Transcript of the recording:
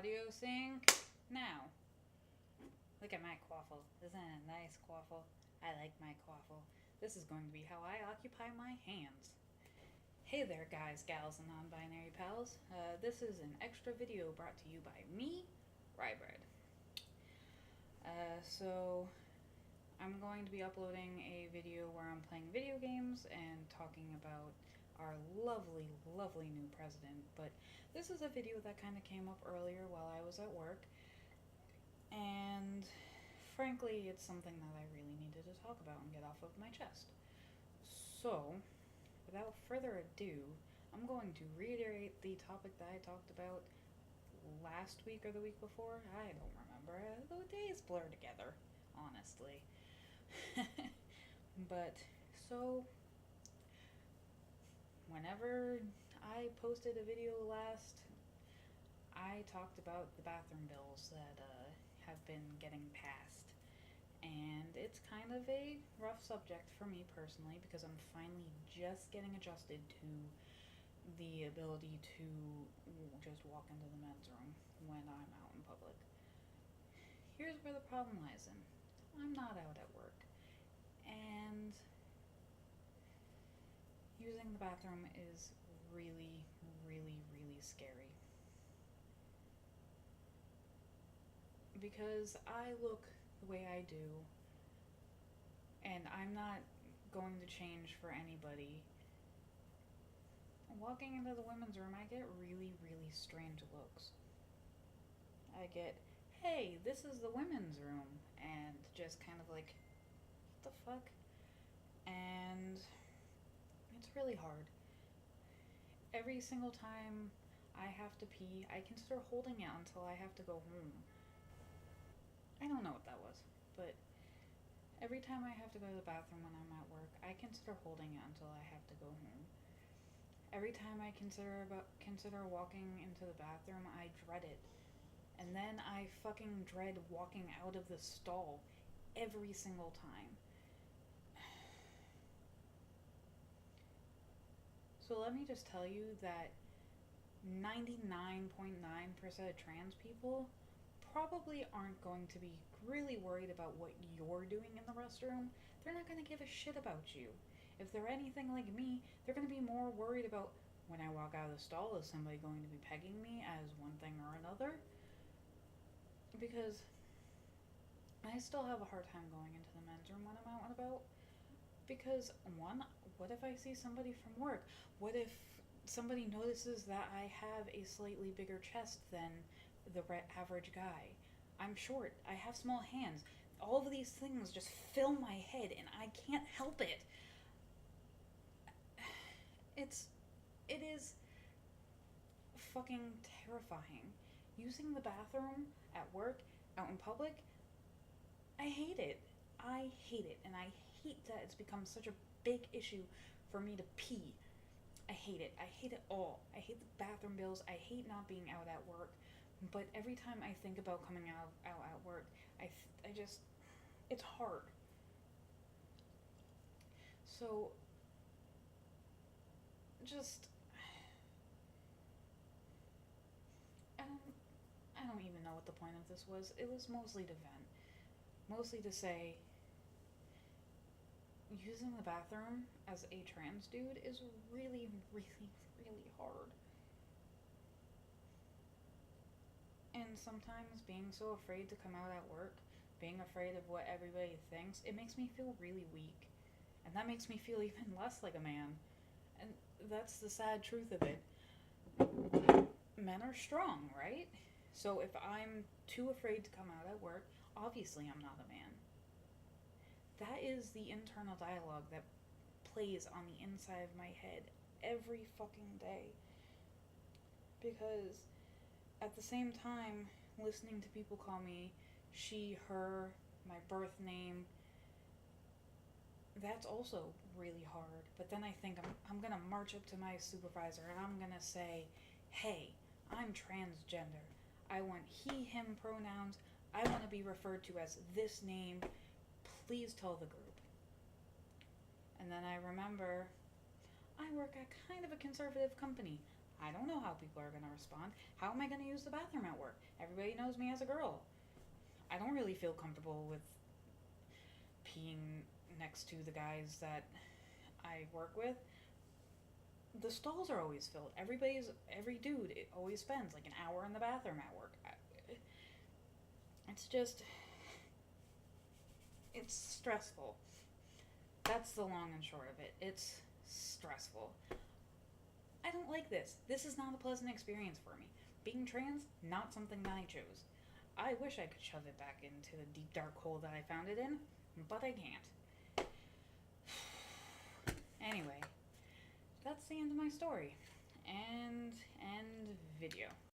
audio sync now. Look at my quaffle. Isn't it a nice quaffle? I like my quaffle. This is going to be how I occupy my hands. Hey there, guys, gals, and non binary pals. This is an extra video brought to you by me, Rybread. So, I'm going to be uploading a video where I'm playing video games and talking about our lovely, lovely new president. But this is a video that kind of came up earlier while I was at work, and frankly, it's something that I really needed to talk about and get off of my chest. So, without further ado, I'm going to reiterate the topic that I talked about last week or the week before. I don't remember. The days blur together, honestly. But, so, whenever I posted a video last, I talked about the bathroom bills that have been getting passed. And it's kind of a rough subject for me personally because I'm finally just getting adjusted to the ability to just walk into the men's room when I'm out in public. Here's where the problem lies in. I'm not out at work, and using the bathroom is really, really, really scary. Because I look the way I do, and I'm not going to change for anybody. Walking into the women's room, I get really, really strange looks. I get, hey, this is the women's room, and just kind of like, what the fuck? And it's really hard. Every single time I have to pee, I consider holding it until I have to go home. I don't know what that was, but every time I have to go to the bathroom when I'm at work, I consider holding it until I have to go home. Every time I consider walking into the bathroom, I dread it. And then I fucking dread walking out of the stall every single time. So let me just tell you that 99.9% of trans people probably aren't going to be really worried about what you're doing in the restroom. They're not going to give a shit about you. If they're anything like me, they're going to be more worried about when I walk out of the stall, is somebody going to be pegging me as one thing or another? Because I still have a hard time going into the men's room when I'm out and about. Because, one, what if I see somebody from work? What if somebody notices that I have a slightly bigger chest than the average guy? I'm short. I have small hands. All of these things just fill my head, and I can't help it. It is fucking terrifying. Using the bathroom at work, out in public, I hate it. I hate it, and I hate that it's become such a big issue for me to pee. I hate it. I hate it all. I hate the bathroom bills. I hate not being out at work. But every time I think about coming out at work, I just, it's hard. So, just, I don't, I don't even know what the point of this was. It was mostly to vent. Mostly to say, using the bathroom as a trans dude is really, really, really hard. And sometimes being so afraid to come out at work, being afraid of what everybody thinks, it makes me feel really weak. And that makes me feel even less like a man. And that's the sad truth of it. Men are strong, right? So if I'm too afraid to come out at work, obviously I'm not a man. That is the internal dialogue that plays on the inside of my head every fucking day. Because at the same time, listening to people call me she, her, my birth name, that's also really hard. But then I think I'm gonna march up to my supervisor and I'm gonna say, hey, I'm transgender. I want he, him pronouns. I want to be referred to as this name. Please tell the group. And then I remember I work at kind of a conservative company. I don't know how people are going to respond. How am I going to use the bathroom at work? Everybody knows me as a girl. I don't really feel comfortable with peeing next to the guys that I work with. The stalls are always filled. Every dude it always spends like an hour in the bathroom at work. It's just, it's stressful. That's the long and short of it. It's stressful. I don't like this. This is not a pleasant experience for me. Being trans, not something that I chose. I wish I could shove it back into the deep dark hole that I found it in, but I can't. Anyway, that's the end of my story. And end video.